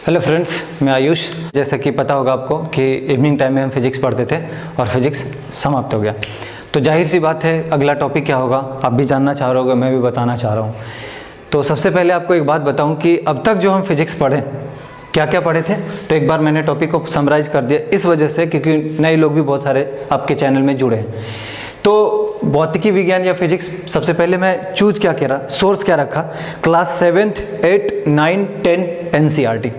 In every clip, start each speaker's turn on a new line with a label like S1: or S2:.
S1: Hello friends, मैं आयुष। जैसा कि पता होगा आपको कि इवनिंग टाइम में हम फिजिक्स पढ़ते थे और फिजिक्स समाप्त हो गया। तो जाहिर सी बात है अगला टॉपिक क्या होगा आप भी जानना चाह रहे होगे, मैं भी बताना चाह रहा हूँ। तो सबसे पहले आपको एक बात बताऊँ कि अब तक जो हम फिजिक्स पढ़े क्या क्या पढ़े थे, तो एक बार मैंने टॉपिक को समराइज़ कर दिया इस वजह से क्योंकि नए लोग भी बहुत सारे आपके चैनल में जुड़े हैं। तो भौतिकी विज्ञान या फिजिक्स सबसे पहले मैं चूज क्या कह रहा, सोर्स क्या रखा, क्लास 7, 8, 9, 10 NCERT,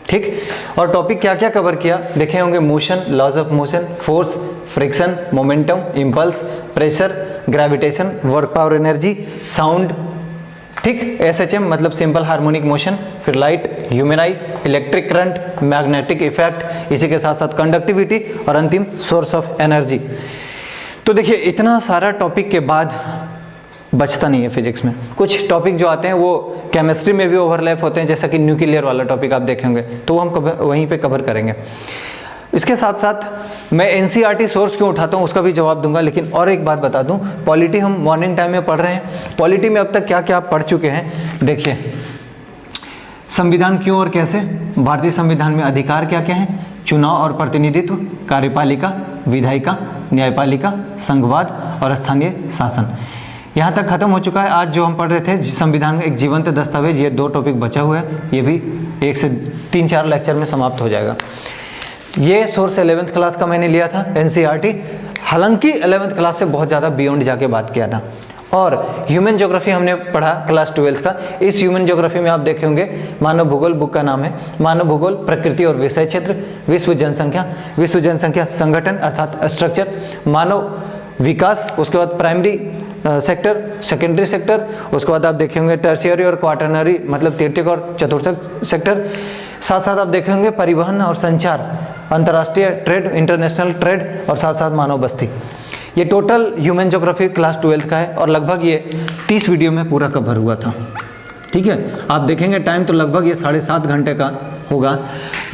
S1: ठीक। और टॉपिक क्या क्या कवर किया देखे होंगे, motion, laws of motion, force, friction, momentum, impulse, pressure, gravitation, work power energy, sound, ठीक, SHM मतलब सिंपल हार्मोनिक मोशन, फिर light, human eye, electric current, magnetic effect, इसी के साथ साथ कंडक्टिविटी और अंतिम सोर्स ऑफ एनर्जी। तो देखिए इतना सारा टॉपिक के बाद बचता नहीं है फिजिक्स में। कुछ टॉपिक जो आते हैं वो केमिस्ट्री में भी ओवरलैप होते हैं, जैसा कि न्यूक्लियर वाला टॉपिक आप देखेंगे तो वो हम वहीं पे कवर करेंगे। इसके साथ साथ मैं NCERT सोर्स क्यों उठाता हूँ उसका भी जवाब दूंगा, लेकिन और एक बात बता दूं, पॉलिटी हम मॉर्निंग टाइम में पढ़ रहे हैं। पॉलिटी में अब तक क्या क्या आप पढ़ चुके हैं देखिए, संविधान क्यों और कैसे, भारतीय संविधान में अधिकार क्या क्या है, चुनाव और प्रतिनिधित्व, कार्यपालिका, विधायिका, न्यायपालिका, संघवाद और स्थानीय शासन, यहाँ तक खत्म हो चुका है। आज जो हम पढ़ रहे थे संविधान में एक जीवंत दस्तावेज, ये 2 टॉपिक बचा हुआ है, ये भी 1 से 3-4 लेक्चर में समाप्त हो जाएगा। ये सोर्स 11th क्लास का मैंने लिया था NCERT, हालांकि 11th क्लास से बहुत ज़्यादा बियॉन्ड जाके बात किया था। और ह्यूमन ज्योग्राफी हमने पढ़ा क्लास 12th का। इस ह्यूमन ज्योग्राफी में आप देखे होंगे मानव भूगोल, बुक का नाम है मानव भूगोल, प्रकृति और विषय क्षेत्र, विश्व जनसंख्या संगठन अर्थात स्ट्रक्चर, मानव विकास, उसके बाद प्राइमरी सेक्टर, सेकेंडरी सेक्टर, उसके बाद आप देखे होंगे टर्शियरी और क्वार्टरनरी मतलब तृतीयक और चतुर्थक सेक्टर। साथ साथ आप देखे होंगे परिवहन और संचार, अंतर्राष्ट्रीय ट्रेड, इंटरनेशनल ट्रेड और साथ साथ मानव बस्ती। ये total human geography class 12th का है और लगभग ये 30 वीडियो में पूरा कवर हुआ था, ठीक है। आप देखेंगे टाइम तो लगभग ये 7.5 घंटे का होगा।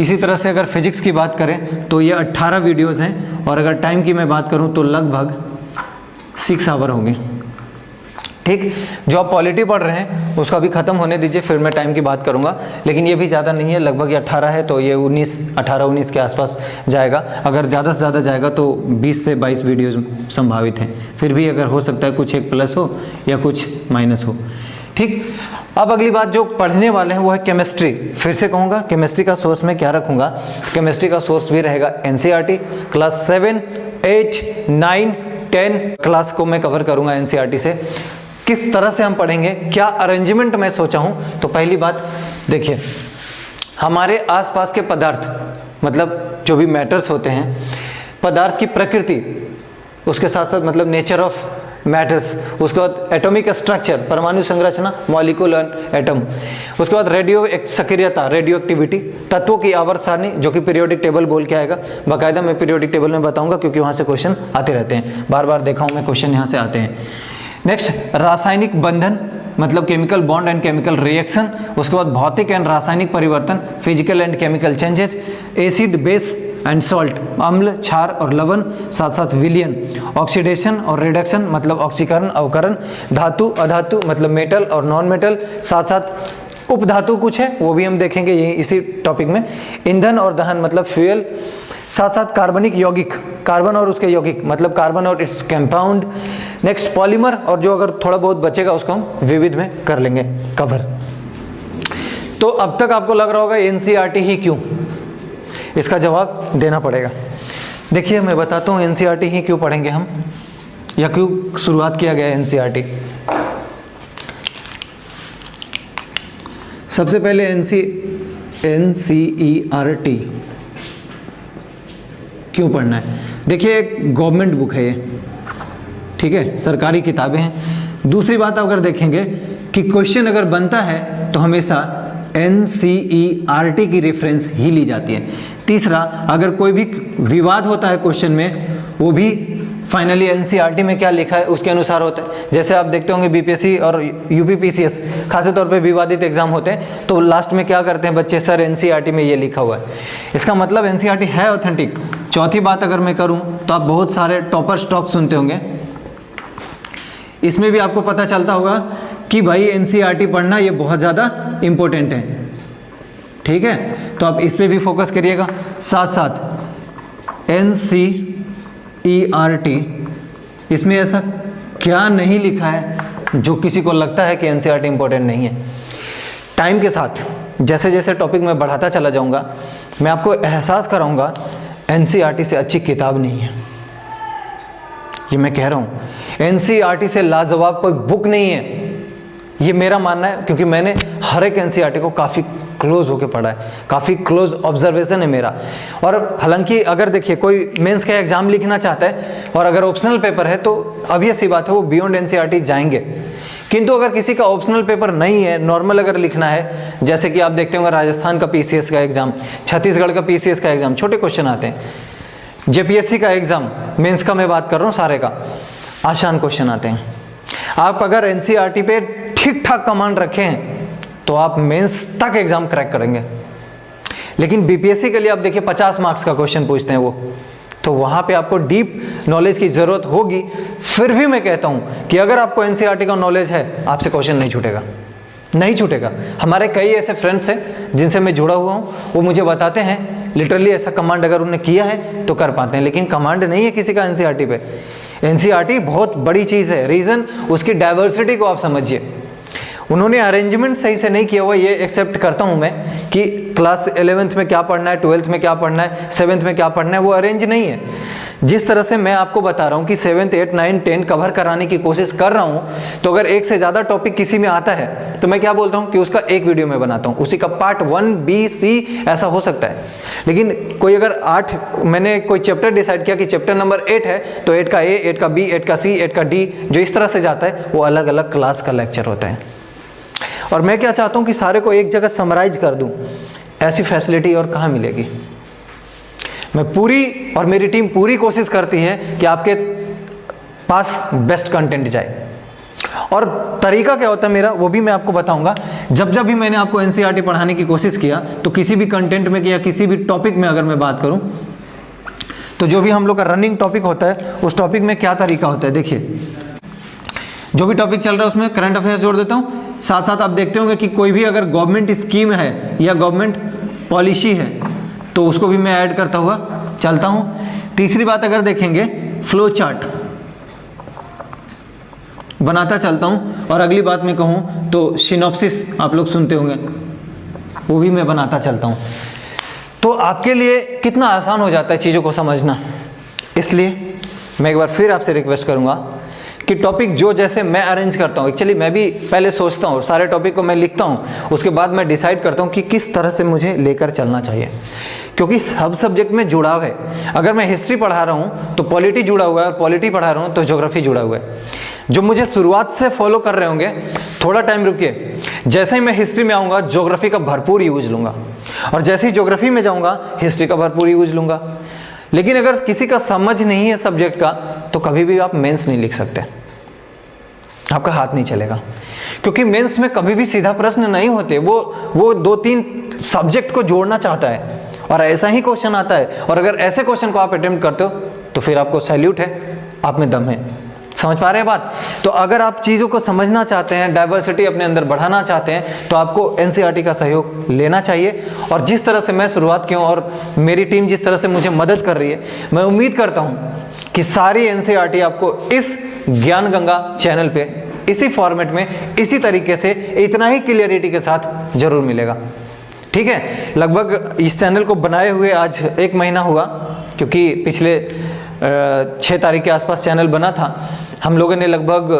S1: इसी तरह से अगर फिजिक्स की बात करें तो ये 18 वीडियोज़ हैं और अगर टाइम की मैं बात करूं तो लगभग 6 आवर होंगे, ठीक। जो आप पॉलिटी पढ़ रहे हैं उसका भी खत्म होने दीजिए, फिर मैं टाइम की बात करूंगा, लेकिन ये भी ज़्यादा नहीं है, लगभग ये 18 है तो ये 18-19 के आसपास जाएगा। अगर ज़्यादा से ज़्यादा जाएगा तो 20 से 22 वीडियोज़ संभावित हैं, फिर भी अगर हो सकता है कुछ एक प्लस हो या कुछ माइनस हो, ठीक। अब अगली बात जो पढ़ने वाले हैं वो है केमिस्ट्री। फिर से कहूँगा केमिस्ट्री का सोर्स मैं क्या रखूँगा, केमिस्ट्री का सोर्स भी रहेगा NCERT, क्लास 7, 8, 9, 10 क्लास को मैं कवर करूँगा NCERT से। किस तरह से हम पढ़ेंगे, क्या अरेंजमेंट मैं सोचा हूँ, तो पहली बात देखिए, हमारे आसपास के पदार्थ मतलब जो भी मैटर्स होते हैं, पदार्थ की प्रकृति, उसके साथ साथ मतलब नेचर ऑफ मैटर्स, उसके बाद एटॉमिक स्ट्रक्चर, परमाणु संरचना, मॉलिक्यूल एंड एटम, उसके बाद रेडियो सक्रियता, रेडियो एक्टिविटी, तत्वों की आवर्त सारणी जो कि पीरियोडिक टेबल बोल के आएगा, बाकायदा मैं पीरियोडिक टेबल में बताऊंगा क्योंकि वहाँ से क्वेश्चन आते रहते हैं, बार बार देखा हूँ मैं क्वेश्चन यहाँ से आते हैं। नेक्स्ट रासायनिक बंधन मतलब chemical bond and chemical reaction, उसके बाद भौतिक एंड रासायनिक परिवर्तन, physical and chemical changes, acid base and salt, अम्ल, क्षार और लवण, साथ साथ विलयन, ऑक्सीडेशन और रिडक्शन मतलब ऑक्सीकरण, अवकरण, धातु, अधातु मतलब मेटल और नॉन मेटल, साथ साथ उपधातु कुछ है वो भी हम देखेंगे यही इसी टॉपिक में, ईंधन और दहन मतलब फ्यूल, साथ साथ कार्बनिक यौगिक, कार्बन और उसके यौगिक मतलब कार्बन और इट्स कंपाउंड। नेक्स्ट पॉलीमर, और जो अगर थोड़ा बहुत बचेगा उसको हम विविध में कर लेंगे कवर। तो अब तक आपको लग रहा होगा NCERT ही क्यों, इसका जवाब देना पड़ेगा। देखिए मैं बताता हूँ NCERT ही क्यों पढ़ेंगे हम, या क्यों शुरुआत किया गया NCERT। सबसे पहले NCERT क्यों पढ़ना है, देखिए एक गवर्नमेंट बुक है ये, ठीक है, सरकारी किताबें हैं। दूसरी बात अगर देखेंगे कि क्वेश्चन अगर बनता है तो हमेशा NCERT की रेफरेंस ही ली जाती है। तीसरा, अगर कोई भी विवाद होता है क्वेश्चन में वो भी फाइनली NCERT में क्या लिखा है उसके अनुसार होता है। जैसे आप देखते होंगे BPSC और UPPCS खास तौर पे विवादित एग्जाम होते हैं तो लास्ट में क्या करते हैं बच्चे, सर NCERT में ये लिखा हुआ है, इसका मतलब NCERT है ऑथेंटिक। चौथी बात अगर मैं करूं तो आप बहुत सारे टॉपर स्टॉक सुनते होंगे, इसमें भी आपको पता चलता होगा कि भाई NCERT पढ़ना ये बहुत ज़्यादा इम्पोर्टेंट है। ठीक है, तो आप इस पे भी फोकस करिएगा। साथ साथ NCERT, इसमें ऐसा क्या नहीं लिखा है जो किसी को लगता है कि NCERT इंपॉर्टेंट नहीं है। टाइम के साथ जैसे जैसे टॉपिक मैं बढ़ाता चला जाऊंगा, मैं आपको एहसास कराऊंगा NCERT से अच्छी किताब नहीं है, ये मैं कह रहा हूँ। NCERT से लाजवाब कोई बुक नहीं है, ये मेरा मानना है, क्योंकि मैंने हर एक NCERT को काफ़ी क्लोज होके पढ़ा है, काफ़ी क्लोज ऑब्जर्वेशन है मेरा। और हालांकि अगर देखिए कोई मेंस का एग्जाम लिखना चाहता है और अगर ऑप्शनल पेपर है तो obvious सी बात है वो बियॉन्ड NCERT जाएंगे। किंतु अगर किसी का ऑप्शनल पेपर नहीं है, नॉर्मल अगर लिखना है, जैसे कि आप देखते होंगे राजस्थान का PCS का एग्जाम, छत्तीसगढ़ का PCS का एग्जाम, छोटे क्वेश्चन आते हैं। JPSC का एग्जाम, मेंस का मैं बात कर रहा हूँ, सारे का आसान क्वेश्चन आते हैं। आप अगर NCERT पे ठीक ठाक कमांड रखे हैं तो आप मेंस तक एग्जाम क्रैक करेंगे। लेकिन BPSC के लिए आप देखिए 50 मार्क्स का क्वेश्चन पूछते हैं वो, तो वहाँ पे आपको डीप नॉलेज की ज़रूरत होगी। फिर भी मैं कहता हूँ कि अगर आपको NCERT का नॉलेज है, आपसे क्वेश्चन नहीं छूटेगा, नहीं छूटेगा। हमारे कई ऐसे फ्रेंड्स हैं जिनसे मैं जुड़ा हुआ हूँ, वो मुझे बताते हैं लिटरली ऐसा कमांड अगर उन्होंने किया है तो कर पाते हैं, लेकिन कमांड नहीं है किसी का NCERT पे। NCERT बहुत बड़ी चीज़ है, रीज़न उसकी डाइवर्सिटी को आप समझिए। उन्होंने अरेंजमेंट सही से नहीं किया हुआ, ये एक्सेप्ट करता हूँ मैं कि क्लास 11th में क्या पढ़ना है, 12th में क्या पढ़ना है, 7th में क्या पढ़ना है, वो अरेंज नहीं है। जिस तरह से मैं आपको बता रहा हूँ कि 7th 8 9 10 कवर कराने की कोशिश कर रहा हूँ, तो अगर एक से ज़्यादा टॉपिक किसी में आता है तो मैं क्या बोलता हूँ कि उसका एक वीडियो में बनाता हूँ, उसी का पार्ट 1 B C ऐसा हो सकता है। लेकिन कोई अगर 8 मैंने कोई चैप्टर डिसाइड किया कि चैप्टर नंबर 8 है, तो 8 का A, 8 का B, 8 का C, 8 का D, जो इस तरह से जाता है वो अलग अलग क्लास का लेक्चर होता है। और मैं क्या चाहता हूं कि सारे को एक जगह समराइज कर दूं, ऐसी फैसिलिटी और कहां मिलेगी। मैं पूरी और मेरी टीम पूरी कोशिश करती है कि आपके पास बेस्ट कंटेंट जाए। और तरीका क्या होता है मेरा, वो भी मैं आपको बताऊंगा। जब जब भी मैंने आपको NCERT पढ़ाने की कोशिश किया, तो किसी भी कंटेंट में या किसी भी टॉपिक में अगर मैं बात करूं, तो जो भी हम लोग का रनिंग टॉपिक होता है, उस टॉपिक में क्या तरीका होता है, देखिए जो भी टॉपिक चल रहा है उसमें करंट अफेयर्स जोड़ देता हूँ। साथ साथ आप देखते होंगे कि कोई भी अगर गवर्नमेंट स्कीम है या गवर्नमेंट पॉलिसी है तो उसको भी मैं ऐड करता हुआ चलता हूँ। तीसरी बात अगर देखेंगे, फ्लो चार्ट बनाता चलता हूँ। और अगली बात मैं कहूँ तो सिनॉप्सिस आप लोग सुनते होंगे, वो भी मैं बनाता चलता हूँ। तो आपके लिए कितना आसान हो जाता है चीज़ों को समझना। इसलिए मैं एक बार फिर आपसे रिक्वेस्ट करूँगा कि टॉपिक जो जैसे मैं अरेंज करता हूँ, एक्चुअली मैं भी पहले सोचता हूँ, सारे टॉपिक को मैं लिखता हूँ, उसके बाद मैं डिसाइड करता हूँ कि किस तरह से मुझे लेकर चलना चाहिए, क्योंकि सब सब्जेक्ट में जुड़ाव है। अगर मैं हिस्ट्री पढ़ा रहा हूँ तो पॉलिटी जुड़ा हुआ है, और पॉलिटी पढ़ा रहा हूँ तो ज्योग्राफी जुड़ा हुआ है। जो मुझे शुरुआत से फॉलो कर रहे होंगे, थोड़ा टाइम रुकिए, जैसे ही मैं हिस्ट्री में आऊँगा ज्योग्राफी का भरपूर यूज लूँगा, और जैसे ही ज्योग्राफी में जाऊँगा हिस्ट्री का भरपूर यूज लूँगा। लेकिन अगर किसी का समझ नहीं है सब्जेक्ट का, तो कभी भी आप मेंस नहीं लिख सकते, आपका हाथ नहीं चलेगा। क्योंकि मेंस में कभी भी सीधा प्रश्न नहीं होते, वो 2-3 सब्जेक्ट को जोड़ना चाहता है और ऐसा ही क्वेश्चन आता है। और अगर ऐसे क्वेश्चन को आप अटेम्प्ट करते हो तो फिर आपको सैल्यूट है, आप में दम है। समझ पा रहे हैं बात? तो अगर आप चीज़ों को समझना चाहते हैं, डाइवर्सिटी अपने अंदर बढ़ाना चाहते हैं, तो आपको NCERT का सहयोग लेना चाहिए। और जिस तरह से मैं शुरुआत की हूँ और मेरी टीम जिस तरह से मुझे मदद कर रही है, मैं उम्मीद करता हूँ कि सारी NCERT आपको इस ज्ञान गंगा चैनल पे इसी फॉर्मेट में, इसी तरीके से, इतना ही क्लियरिटी के साथ जरूर मिलेगा। ठीक है, लगभग इस चैनल को बनाए हुए आज 1 महीना हुआ, क्योंकि पिछले 6 तारीख के आसपास चैनल बना था। हम लोगों ने लगभग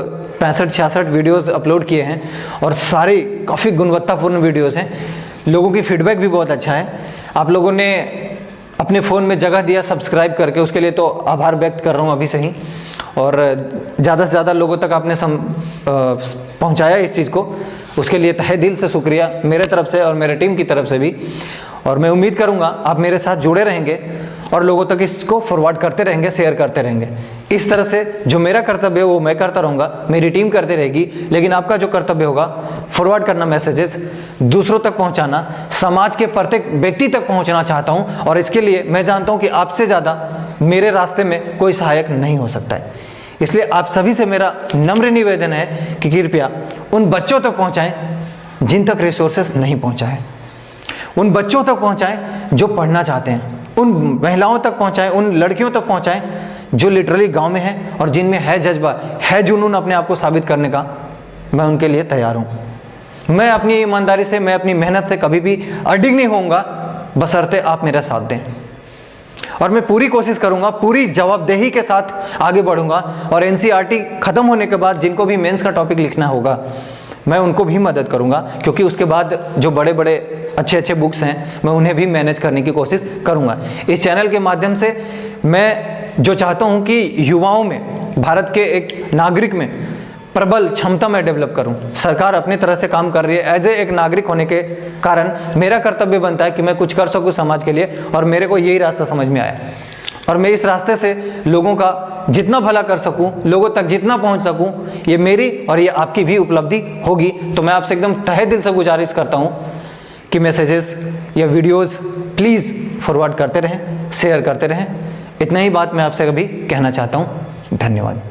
S1: 65-66 वीडियोस अपलोड किए हैं और सारी काफ़ी गुणवत्तापूर्ण वीडियोस हैं। लोगों की फीडबैक भी बहुत अच्छा है। आप लोगों ने अपने फ़ोन में जगह दिया सब्सक्राइब करके, उसके लिए तो आभार व्यक्त कर रहा हूँ अभी से ही। और ज़्यादा से ज़्यादा लोगों तक आपने पहुँचाया इस चीज़ को, उसके लिए तहे दिल से शुक्रिया मेरे तरफ से और मेरे टीम की तरफ से भी। और मैं उम्मीद करूंगा आप मेरे साथ जुड़े रहेंगे और लोगों तक इसको फॉरवर्ड करते रहेंगे, शेयर करते रहेंगे। इस तरह से जो मेरा कर्तव्य है वो मैं करता रहूँगा, मेरी टीम करती रहेगी, लेकिन आपका जो कर्तव्य होगा फॉरवर्ड करना, मैसेजेस दूसरों तक पहुँचाना, समाज के प्रत्येक व्यक्ति तक पहुँचना चाहता हूँ। और इसके लिए मैं जानता हूँ कि आपसे ज़्यादा मेरे रास्ते में कोई सहायक नहीं हो सकता है। इसलिए आप सभी से मेरा नम्र निवेदन है कि कृपया उन बच्चों तक पहुँचाएँ जिन तक रिसोर्सेस नहीं पहुँचा है। उन बच्चों तक पहुंचाएं जो पढ़ना चाहते हैं, उन महिलाओं तक पहुंचाएं, उन लड़कियों तक पहुंचाएं जो लिटरली गांव में हैं और जिनमें है जज्बा, है जुनून अपने आप को साबित करने का। मैं उनके लिए तैयार हूं। मैं अपनी ईमानदारी से, मैं अपनी मेहनत से कभी भी अडिग नहीं होऊंगा, बशर्ते आप मेरा साथ दें। और मैं पूरी कोशिश करूंगा, पूरी जवाबदेही के साथ आगे बढ़ूंगा। और एनसीईआरटी खत्म होने के बाद जिनको भी मेंस का टॉपिक लिखना होगा, मैं उनको भी मदद करूंगा, क्योंकि उसके बाद जो बड़े बड़े अच्छे अच्छे बुक्स हैं मैं उन्हें भी मैनेज करने की कोशिश करूंगा। इस चैनल के माध्यम से मैं जो चाहता हूं कि युवाओं में, भारत के एक नागरिक में प्रबल क्षमता मैं डेवलप करूं। सरकार अपनी तरह से काम कर रही है, एज ए एक नागरिक होने के कारण मेरा कर्तव्य बनता है कि मैं कुछ कर सकूं समाज के लिए, और मेरे को यही रास्ता समझ में आया और मैं इस रास्ते से लोगों का जितना भला कर सकूं, लोगों तक जितना पहुंच सकूं, ये मेरी और ये आपकी भी उपलब्धि होगी। तो मैं आपसे एकदम तहे दिल से गुजारिश करता हूं कि मैसेजेस या वीडियोस प्लीज़ फॉरवर्ड करते रहें, शेयर करते रहें। इतना ही बात मैं आपसे अभी कहना चाहता हूं। धन्यवाद।